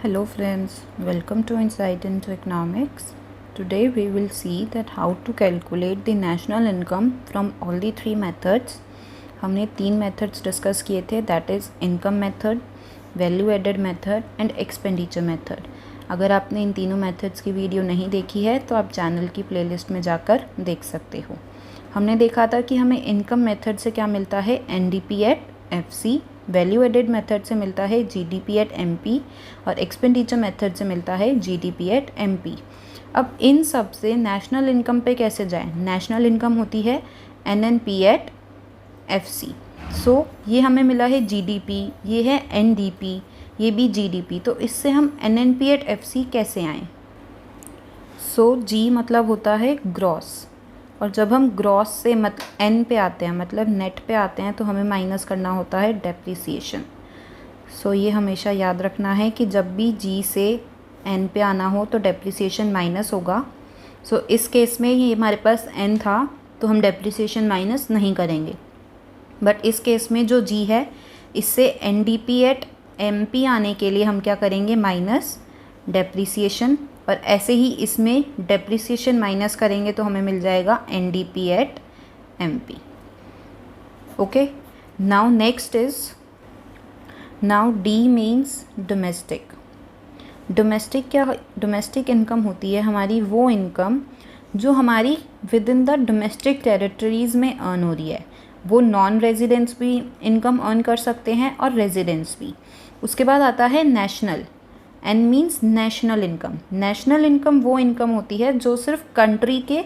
Hello friends, welcome to Insight into Economics. Today we will see that how to calculate the national income from all the three methods. हमने तीन methods discuss किए थे, that is income method, value added method and expenditure method. अगर आपने इन तीनों methods की video नहीं देखी है तो आप चैनल की प्लेलिस्ट में जाकर देख सकते हो. हमने देखा था कि हमें इनकम मेथड से क्या मिलता है, NDP at FC, value added method से मिलता है GDP एट MP और एक्सपेंडिचर मेथड से मिलता है GDP एट MP. अब इन सब से नेशनल इनकम पे कैसे जाएं? नेशनल इनकम होती है NNP एट FC. सो ये हमें मिला है GDP, ये है NDP, ये भी GDP. तो इससे हम NNP एट FC कैसे आएँ? सो G मतलब होता है ग्रॉस, और जब हम ग्रॉस से N पे आते हैं, मतलब नेट पे आते हैं, तो हमें माइनस करना होता है डेप्रिसिएशन. सो ये हमेशा याद रखना है कि जब भी G से N पे आना हो तो डेप्रिसिएशन माइनस होगा. सो इस केस में ये हमारे पास N था तो हम डेप्रिसिएशन माइनस नहीं करेंगे, बट इस केस में जो G है इससे NDP एट MP आने के लिए हम क्या करेंगे, माइनस डेप्रिसिएशन. और ऐसे ही इसमें डेप्रिसिएशन माइनस करेंगे तो हमें मिल जाएगा NDP at MP. Okay, now next is, now D means domestic. Domestic क्या, डोमेस्टिक इनकम होती है हमारी वो इनकम जो हमारी within the domestic territories में अर्न हो रही है. वो नॉन रेजिडेंट्स भी इनकम अर्न कर सकते हैं और रेजिडेंट्स भी. उसके बाद आता है national. N means national income. National income वो इनकम होती है जो सिर्फ कंट्री के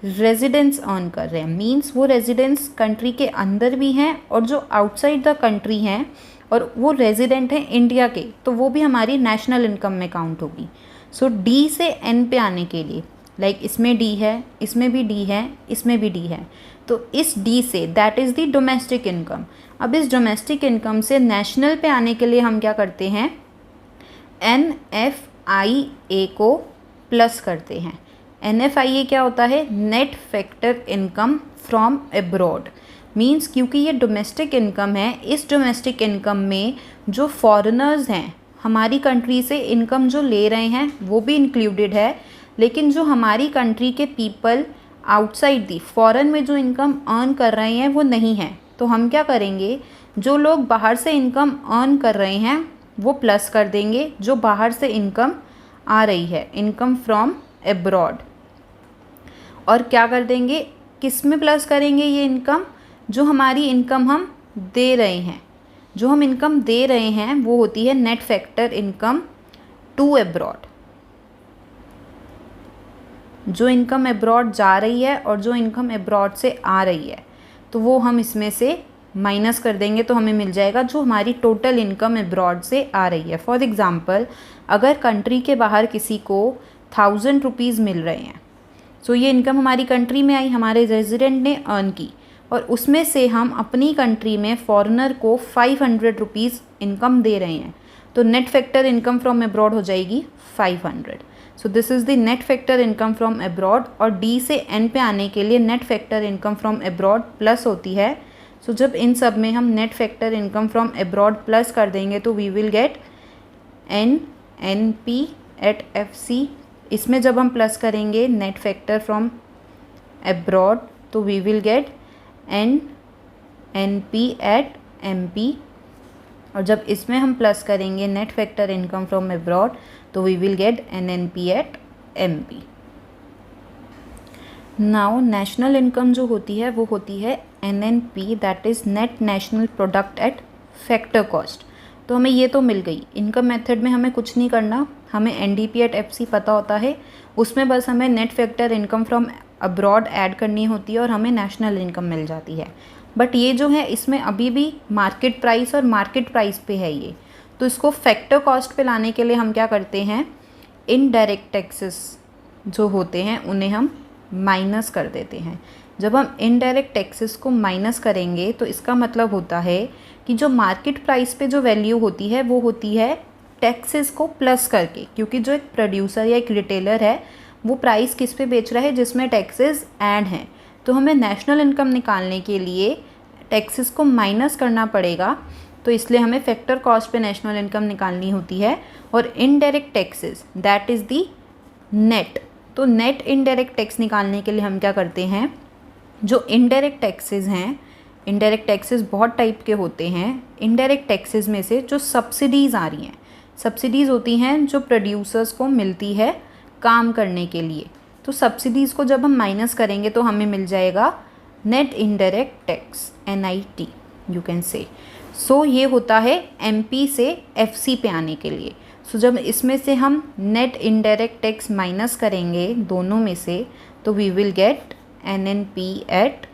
रेजिडेंट्स अर्न कर रहे हैं. मीन्स वो रेजिडेंट्स कंट्री के अंदर भी हैं और जो आउटसाइड द कंट्री हैं और वो रेजिडेंट हैं इंडिया के, तो वो भी हमारी नेशनल इनकम में काउंट होगी. सो D से N पे आने के लिए, लाइक इसमें D है, इसमें भी D है, इसमें भी D है, तो इस D से, that is the domestic income. अब इस डोमेस्टिक इनकम से नेशनल पे आने के लिए हम क्या करते हैं, NFIA को प्लस करते हैं. NFIA क्या होता है, net factor income from abroad. Means क्योंकि ये डोमेस्टिक इनकम है, इस डोमेस्टिक इनकम में जो फॉरेनर्स हैं हमारी कंट्री से इनकम जो ले रहे हैं वो भी इंक्लूडेड है, लेकिन जो हमारी कंट्री के पीपल आउटसाइड दी फॉरेन में जो इनकम अर्न कर रहे हैं वो नहीं है. तो हम क्या करेंगे, जो लोग बाहर से इनकम अर्न कर रहे हैं वो प्लस कर देंगे जो बाहर से इनकम आ रही है, इनकम फ्रॉम अब्रॉड. और क्या कर देंगे, किस में प्लस करेंगे, ये इनकम जो हमारी इनकम हम दे रहे हैं. जो हम इनकम दे रहे हैं वो होती है net factor income to abroad. जो इनकम अब्रॉड जा रही है और जो इनकम अब्रॉड से आ रही है, तो वो हम इसमें से माइनस कर देंगे तो हमें मिल जाएगा जो हमारी टोटल इनकम अब्रॉड से आ रही है. फॉर एग्ज़ाम्पल, अगर कंट्री के बाहर किसी को 1000 रुपीज़ मिल रहे हैं, सो ये इनकम हमारी कंट्री में आई, हमारे रेजिडेंट ने अर्न की, और उसमें से हम अपनी कंट्री में फॉरेनर को 500 रुपीज़ इनकम दे रहे हैं, तो net factor income from abroad हो जाएगी 500. So this is the net factor income from abroad. और D से N पे आने के लिए net factor income from abroad plus होती है. सो जब इन सब में हम net factor income from abroad plus कर देंगे तो we will get NNP at FC. इसमें जब हम प्लस करेंगे नेट फैक्टर फ्रॉम अब्रॉड तो we will get NNP at MP. और जब इसमें हम प्लस करेंगे net factor income from abroad तो we will get NNP at MP. Now national income जो होती है वो होती है NNP, that is net national product at factor cost. तो हमें ये तो मिल गई. इनकम मेथड में हमें कुछ नहीं करना, हमें NDP एट FC पता होता है, उसमें बस हमें net factor income from abroad add करनी होती है और हमें नेशनल इनकम मिल जाती है. बट ये जो है इसमें अभी भी मार्केट प्राइस और मार्केट प्राइस पे है ये, तो इसको फैक्टर कॉस्ट पे लाने के लिए हम क्या करते हैं, इनडायरेक्ट टैक्सेस जो होते हैं उन्हें हम माइनस कर देते हैं. जब हम इनडायरेक्ट टैक्सेस को माइनस करेंगे तो इसका मतलब होता है कि जो मार्केट प्राइस पे जो वैल्यू होती है वो होती है टैक्सेस को प्लस करके, क्योंकि जो एक प्रोड्यूसर या एक रिटेलर है वो प्राइस किस पे बेच रहा है, जिसमें टैक्सेस ऐड हैं. तो हमें नेशनल इनकम निकालने के लिए टैक्सेस को माइनस करना पड़ेगा तो इसलिए हमें फैक्टर कॉस्ट पे नेशनल इनकम निकालनी होती है। और indirect taxes that is the net. तो नेट इनडायरेक्ट टैक्स निकालने के लिए हम क्या करते हैं, जो इनडायरेक्ट टैक्सेस हैं, इनडायरेक्ट टैक्सेस बहुत टाइप के होते हैं। इनडायरेक्ट टैक्सेस में से जो सब्सिडीज़ आ रही हैं, सब्सिडीज़ होती हैं जो प्रोड्यूसर्स को मिलती है काम करने के लिए, तो सब्सिडीज़ को जब हम माइनस करेंगे तो हमें मिल जाएगा net indirect tax, NIT you can say. So ये होता है MP से FC पे आने के लिए। सो जब इसमें से हम नेट इनडायरेक्ट टैक्स माइनस करेंगे दोनों में से, तो we will get NNP at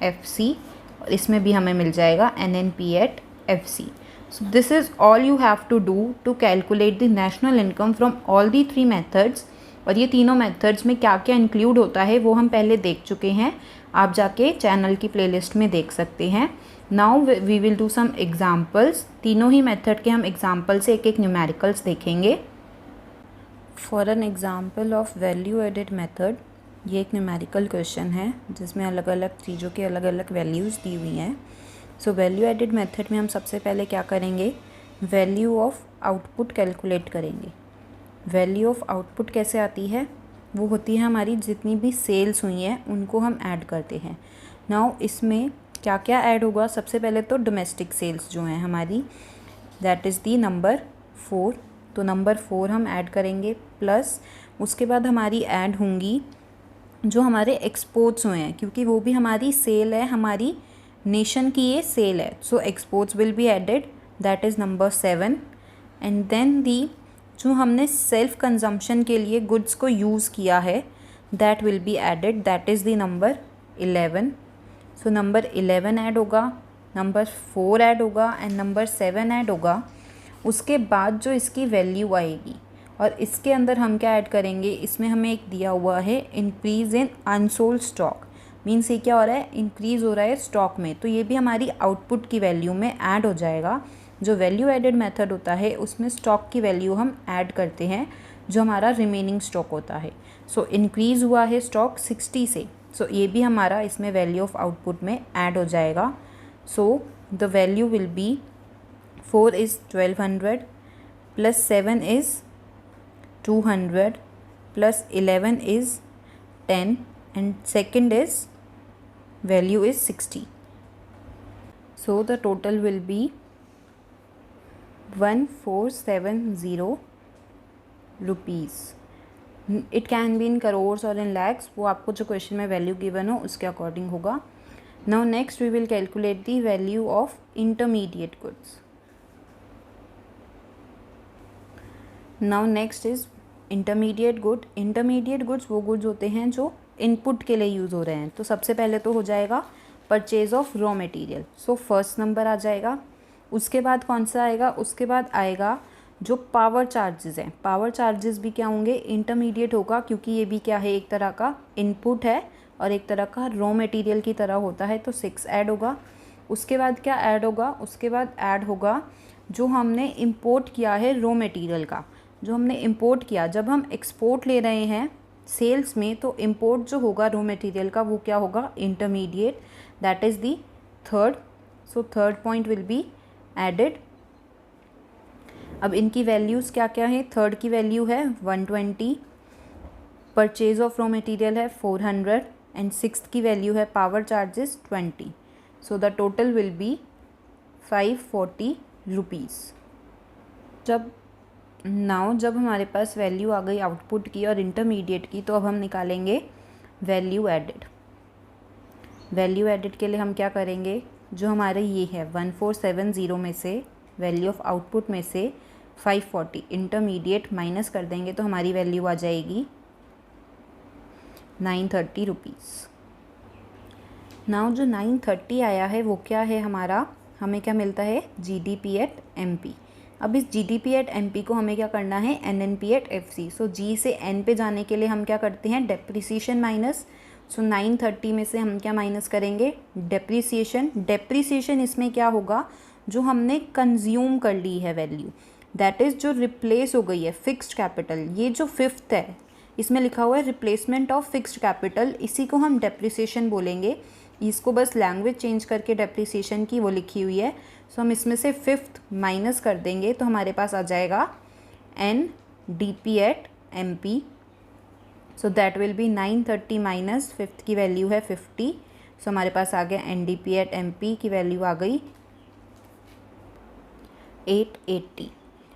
FC, और इसमें भी हमें मिल जाएगा NNP at FC। So this is all you have to do to calculate the national income from all the three methods। और ये तीनों मेथड्स में क्या क्या इंक्लूड होता है वो हम पहले देख चुके हैं, आप जाके चैनल की प्लेलिस्ट में देख सकते हैं। Now we will do some examples. तीनों ही मेथड के हम एग्जाम्पल से एक एक न्यूमेरिकल्स देखेंगे। For an example of value added method, ये एक न्यूमेरिकल क्वेश्चन है जिसमें अलग अलग चीज़ों के अलग अलग वैल्यूज़ दी हुई हैं। सो वैल्यू एडेड मेथड में हम सबसे पहले क्या करेंगे, वैल्यू ऑफ आउटपुट कैलकुलेट करेंगे। वैल्यू ऑफ आउटपुट कैसे आती है, वो होती है हमारी जितनी भी सेल्स हुई हैं उनको हम ऐड करते हैं। नाउ इसमें क्या क्या ऐड होगा, सबसे पहले तो डोमेस्टिक सेल्स जो हैं हमारी, दैट इज़ दी नंबर 4। तो नंबर 4 हम ऐड करेंगे, प्लस उसके बाद हमारी ऐड होंगी जो हमारे एक्सपोर्ट्स हुए हैं, क्योंकि वो भी हमारी सेल है, हमारी नेशन की ये सेल है। So exports will be added, that is number 7। And then the जो हमने सेल्फ कंजम्पशन के लिए गुड्स को यूज़ किया है, that will be added, that is the number 11। So number 11 add होगा, नंबर 4 ऐड होगा एंड नंबर 7 ऐड होगा। उसके बाद जो इसकी वैल्यू आएगी, और इसके अंदर हम क्या ऐड करेंगे, इसमें हमें एक दिया हुआ है increase in unsold stock. Means ये क्या हो रहा है, इंक्रीज़ हो रहा है स्टॉक में, तो ये भी हमारी आउटपुट की वैल्यू में ऐड हो जाएगा। जो वैल्यू एडेड मेथड होता है उसमें स्टॉक की वैल्यू हम ऐड करते हैं जो हमारा रिमेनिंग स्टॉक होता है। सो इंक्रीज़ हुआ है स्टॉक 60 से, सो ये भी हमारा इसमें वैल्यू ऑफ आउटपुट में ऐड हो जाएगा। So the value will be 4 is 1200 plus 7 is 200 plus 11 is 10 and second is value is 60. So the total will be 1470 rupees. It can be in crores or in lakhs, वो आपको जो question में value given हो उसके according होगा। Now next we will calculate the value of intermediate goods. Now next is intermediate good. Intermediate goods वो goods होते हैं जो इनपुट के लिए यूज़ हो रहे हैं। तो सबसे पहले तो हो जाएगा purchase of raw material, so first number आ जाएगा। उसके बाद कौन सा आएगा, उसके बाद आएगा जो पावर चार्जेस हैं। पावर चार्जेस भी क्या होंगे, इंटरमीडिएट होगा, क्योंकि ये भी क्या है, एक तरह का इनपुट है और एक तरह का रॉ मटेरियल की तरह होता है, तो 6 ऐड होगा। उसके बाद क्या ऐड होगा, उसके बाद ऐड होगा जो हमने इम्पोर्ट किया है रॉ मटेरियल का, जो हमने इंपोर्ट किया। जब हम एक्सपोर्ट ले रहे हैं सेल्स में, तो इंपोर्ट जो होगा रॉ मटेरियल का वो क्या होगा, intermediate, that is the third. So third point will be added. अब इनकी वैल्यूज़ क्या क्या है, थर्ड की वैल्यू है 120, परचेज ऑफ रॉ मटेरियल है 400 एंड सिक्स्थ की वैल्यू है power charges 20। So the total will be 540 rupees. जब हमारे पास वैल्यू आ गई आउटपुट की और इंटरमीडिएट की, तो अब हम निकालेंगे वैल्यू एडेड। वैल्यू एडेड के लिए हम क्या करेंगे, जो हमारे ये है 1470 में से वैल्यू ऑफ आउटपुट में से 540 इंटरमीडिएट माइनस कर देंगे, तो हमारी वैल्यू आ जाएगी 930 रुपीज़। नाउ जो 930 आया है वो क्या है हमारा, हमें क्या मिलता है, GDP एट MP। अब इस GDP एट MP को हमें क्या करना है, NNP at FC। So G से N पे जाने के लिए हम क्या करते हैं, डेप्रिसिएशन माइनस। सो 930 में से हम क्या माइनस करेंगे, डेप्रिसिएशन। डेप्रिसिएशन इसमें क्या होगा, जो हमने कंज्यूम कर ली है वैल्यू, दैट इज़ जो रिप्लेस हो गई है फिक्स्ड कैपिटल। ये जो फिफ्थ है इसमें लिखा हुआ है रिप्लेसमेंट ऑफ फिक्स्ड कैपिटल, इसी को हम डेप्रिसिएशन बोलेंगे। इसको बस लैंग्वेज चेंज करके डेप्रिसिएशन की वो लिखी हुई है। सो हम इसमें से फिफ्थ माइनस कर देंगे तो हमारे पास आ जाएगा NDP at MP. So that will be 930 minus fifth की वैल्यू है 50. सो हमारे पास आ गया NDP एट MP की वैल्यू आ गई 880.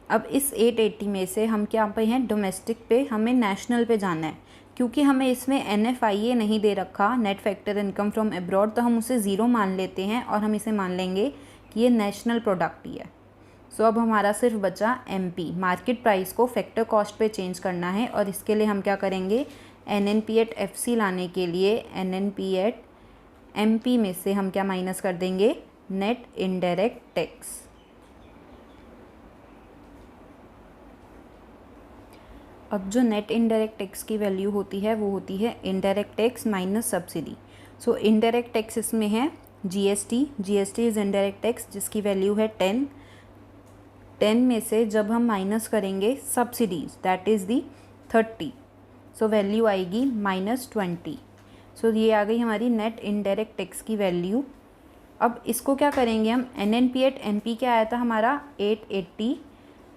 अब इस 880 में से हम क्या पे हैं, डोमेस्टिक पे, हमें नेशनल पे जाना है. क्योंकि हमें इसमें NFIA नहीं दे रखा, net factor income from abroad, तो हम उसे ज़ीरो मान लेते हैं और हम इसे मान लेंगे कि ये नेशनल प्रोडक्ट ही है. सो अब हमारा सिर्फ बचा MP. मार्केट प्राइस को फैक्टर कॉस्ट पे चेंज करना है और इसके लिए हम क्या करेंगे, NNP एट FC लाने के लिए NNP एट MP में से हम क्या माइनस कर देंगे, नेट इनडायरेक्ट टैक्स. अब जो नेट इनडायरेक्ट टैक्स की वैल्यू होती है वो होती है इनडायरेक्ट टैक्स माइनस सब्सिडी. सो इनडायरेक्ट टैक्स इसमें है GST. GST is indirect tax जिसकी वैल्यू है 10. 10 में से जब हम माइनस करेंगे subsidies, that is the 30. So value आएगी -20. सो ये आ गई हमारी नेट इनडायरेक्ट टैक्स की वैल्यू. अब इसको क्या करेंगे हम, NNP एट MP क्या आया था हमारा 880.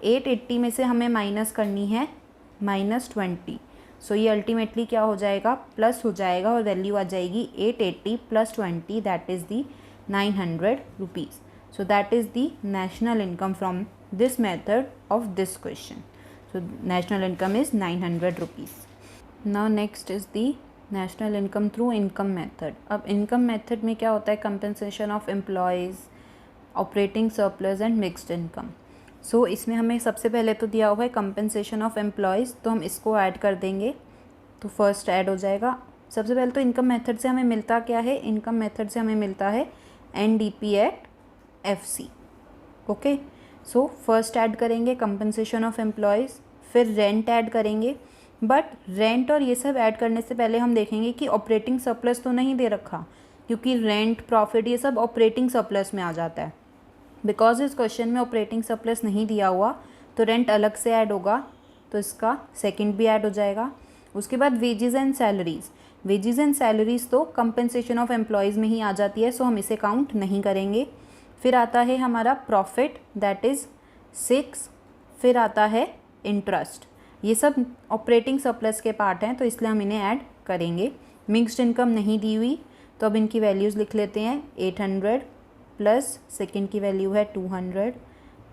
880 में से हमें माइनस करनी है -20. सो ये अल्टीमेटली क्या हो जाएगा, प्लस हो जाएगा और वैल्यू आ जाएगी 880 + 20, that is the 900 rupees. So that is the national income from this method of this question. So national income is 900 rupees. Now next is the national income through income method. अब income method में क्या होता है, compensation of employees, operating surplus and mixed income. So इसमें हमें सबसे पहले तो दिया हुआ है कंपनसेशन ऑफ एम्प्लॉयज़, तो हम इसको ऐड कर देंगे. तो फर्स्ट ऐड हो जाएगा. सबसे पहले तो इनकम मेथड से हमें मिलता क्या है, इनकम मेथड से हमें मिलता है NDP at FC. Okay, so first add करेंगे कंपनसेशन ऑफ एम्प्लॉयज़, फिर रेंट ऐड करेंगे. बट रेंट और ये सब ऐड करने से पहले हम देखेंगे कि ऑपरेटिंग सरप्लस तो नहीं दे रखा, क्योंकि रेंट, प्रॉफिट, ये सब ऑपरेटिंग सरप्लस में आ जाता है. बिकॉज इस क्वेश्चन में ऑपरेटिंग सरप्लस नहीं दिया हुआ तो रेंट अलग से ऐड होगा, तो इसका सेकंड भी ऐड हो जाएगा. उसके बाद wages and salaries. Wages and salaries तो कंपनसेशन ऑफ एम्प्लॉयज़ में ही आ जाती है, सो हम इसे काउंट नहीं करेंगे. फिर आता है हमारा प्रॉफिट, दैट इज़ 6. फिर आता है इंटरेस्ट. ये सब ऑपरेटिंग सरप्लस के पार्ट हैं, तो इसलिए हम इन्हें ऐड करेंगे. मिक्स्ड इनकम नहीं दी हुई, तो अब इनकी वैल्यूज़ लिख लेते हैं. 800 प्लस सेकेंड की वैल्यू है 200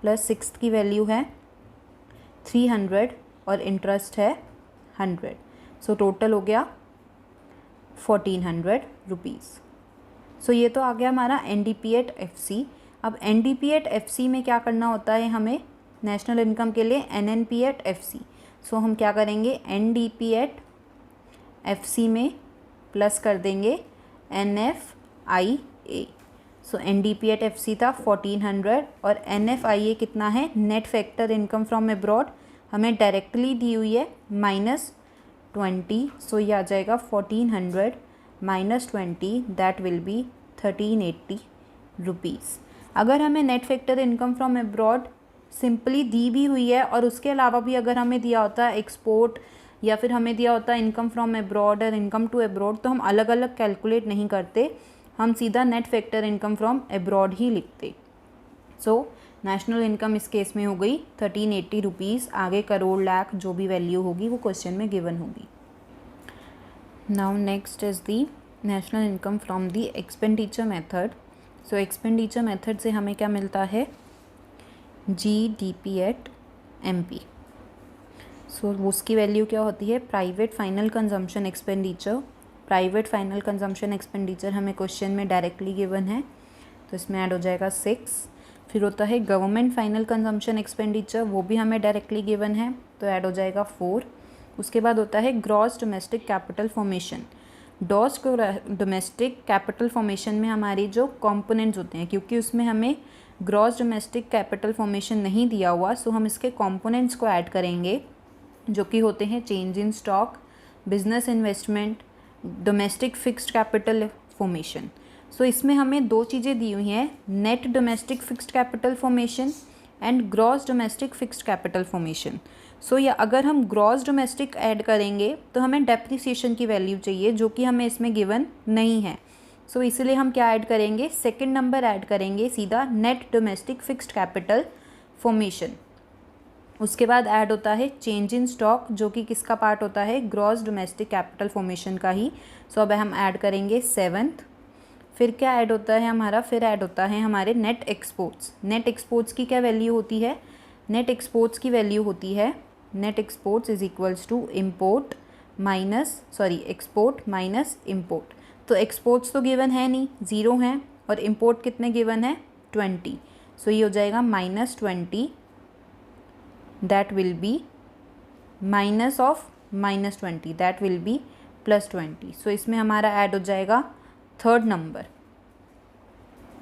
प्लस सिक्स्थ की वैल्यू है 300 और इंटरेस्ट है 100. सो टोटल हो गया 1400 रुपीज़. सो ये तो आ गया हमारा NDP एट FC. अब NDP एट FC में क्या करना होता है हमें, नेशनल इनकम के लिए NNP एट FC. सो हम क्या करेंगे, NDP एट FC में प्लस कर देंगे NFIA. So NDP at FC था 1400 और NFIA कितना है, net factor income from abroad, हमें डायरेक्टली दी हुई है -20. सो ये आ जाएगा 1400 -20, दैट विल बी 1380 रुपीज़. अगर हमें net factor income from abroad simply दी भी हुई है और उसके अलावा भी अगर हमें दिया होता है एक्सपोर्ट या फिर हमें दिया होता है इनकम फ्रॉम अब्रॉड और इनकम टू अब्रॉड, तो हम अलग अलग कैलकुलेट नहीं करते, हम सीधा net factor income from abroad ही लिखते. सो नेशनल इनकम इस केस में हो गई 1380 रुपीज़. आगे करोड़, लाख, जो भी वैल्यू होगी वो क्वेश्चन में गिवन होगी. Now next is the national income from the expenditure method. So expenditure method से हमें क्या मिलता है, GDP एट MP. सो उसकी वैल्यू क्या होती है, private final consumption expenditure. Private final consumption expenditure हमें क्वेश्चन में डायरेक्टली गिवन है, तो इसमें ऐड हो जाएगा 6. फिर होता है गवर्नमेंट फाइनल कंजम्पशन एक्सपेंडिचर, वो भी हमें डायरेक्टली गिवन है, तो ऐड हो जाएगा 4. उसके बाद होता है ग्रॉस डोमेस्टिक कैपिटल फॉर्मेशन. डॉस डोमेस्टिक कैपिटल फॉर्मेशन में हमारी जो कंपोनेंट्स होते हैं, क्योंकि उसमें हमें ग्रॉस डोमेस्टिक कैपिटल फॉर्मेशन नहीं दिया हुआ, सो हम इसके कंपोनेंट्स को ऐड करेंगे, जो कि होते हैं change in stock, business investment, domestic fixed capital formation. So इसमें हमें दो चीज़ें दी हुई हैं, net domestic fixed capital formation and gross domestic fixed capital formation. So या अगर हम ग्रॉस डोमेस्टिक ऐड करेंगे तो हमें डेप्रिसिएशन की वैल्यू चाहिए, जो कि हमें इसमें गिवन नहीं है. सो इसलिए हम क्या ऐड करेंगे, सेकंड नंबर ऐड करेंगे सीधा, net domestic fixed capital formation. उसके बाद ऐड होता है चेंज इन स्टॉक, जो कि किसका पार्ट होता है, ग्रॉस डोमेस्टिक कैपिटल फॉर्मेशन का ही। सो अब हम ऐड करेंगे 7th। फिर क्या ऐड होता है हमारा, फिर ऐड होता है हमारे नेट एक्सपोर्ट्स। नेट एक्सपोर्ट्स की क्या वैल्यू होती है, नेट एक्सपोर्ट्स की वैल्यू होती है, net exports is equals to import export minus import. तो एक्सपोर्ट्स तो गिवन है नहीं, 0 हैं, और इम्पोर्ट कितने गिवन है, 20। सो ये हो जाएगा -20, that will B minus of -20, that will B +20। सो इसमें हमारा ऐड हो जाएगा थर्ड नंबर,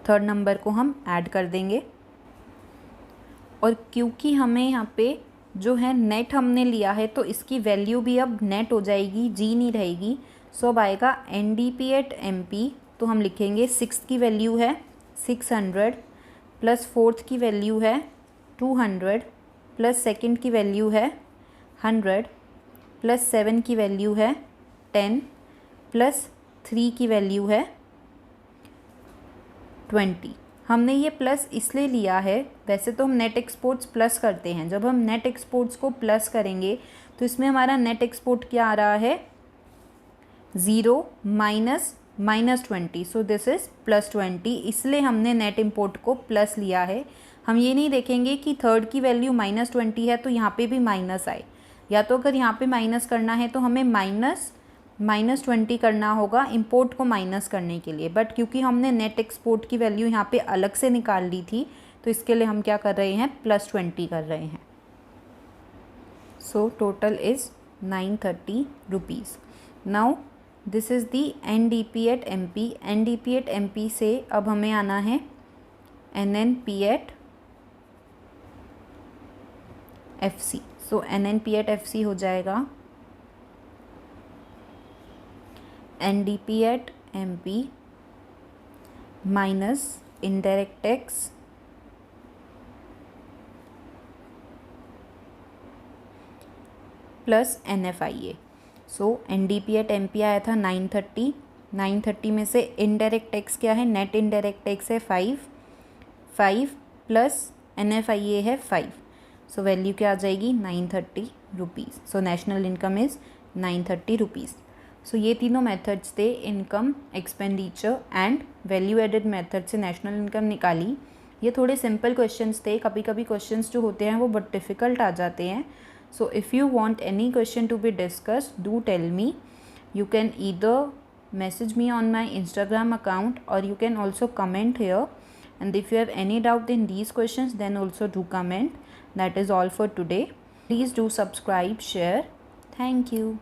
थर्ड नंबर को हम ऐड कर देंगे। और क्योंकि हमें यहाँ पे जो है नेट हमने लिया है, तो इसकी वैल्यू भी अब नेट हो जाएगी, जी नहीं रहेगी। सो अब आएगा NDP@MP, तो हम लिखेंगे 6th की वैल्यू है 600 प्लस 4th की वैल्यू है 200 प्लस 2nd की वैल्यू है 100 प्लस 7 की वैल्यू है 10 प्लस 3 की वैल्यू है 20। हमने ये प्लस इसलिए लिया है, वैसे तो हम नेट एक्सपोर्ट्स प्लस करते हैं, जब हम नेट एक्सपोर्ट्स को प्लस करेंगे तो इसमें हमारा नेट एक्सपोर्ट क्या आ रहा है, 0 -20। सो दिस इज़ +20, इसलिए हमने नेट इम्पोर्ट को प्लस लिया है। हम ये नहीं देखेंगे कि थर्ड की वैल्यू -20 है तो यहाँ पे भी माइनस आए, या तो अगर यहाँ पे माइनस करना है तो हमें -20 करना होगा इंपोर्ट को माइनस करने के लिए। बट क्योंकि हमने नेट एक्सपोर्ट की वैल्यू यहाँ पे अलग से निकाल ली थी, तो इसके लिए हम क्या कर रहे हैं, +20 कर रहे हैं। So total is 930 rupees. Now this is the NDP@MP। NDP@MP से अब हमें आना है NNP@FC। सो NNP@FC हो जाएगा NDP@MP minus indirect tax plus NFIA। सो NDP@MP आया था 930 में से इनडायरेक्ट टैक्स क्या है, नेट इनडायरेक्ट टैक्स है 5 प्लस NFIA है 5। सो वैल्यू क्या आ जाएगी, 930 rupees. So national income is 930 rupees. So ये तीनों मेथड्स थे, income, expenditure and value added method से नेशनल इनकम निकाली। ये थोड़े सिंपल क्वेश्चंस थे, कभी कभी क्वेश्चंस जो होते हैं वो बहुत डिफ़िकल्ट आ जाते हैं। So if you want any question to be discussed, do tell me. You can either message me on my Instagram account or you can also comment here. And if you have any doubt in these questions, then also do comment. That is all for today. Please do subscribe, share. Thank you.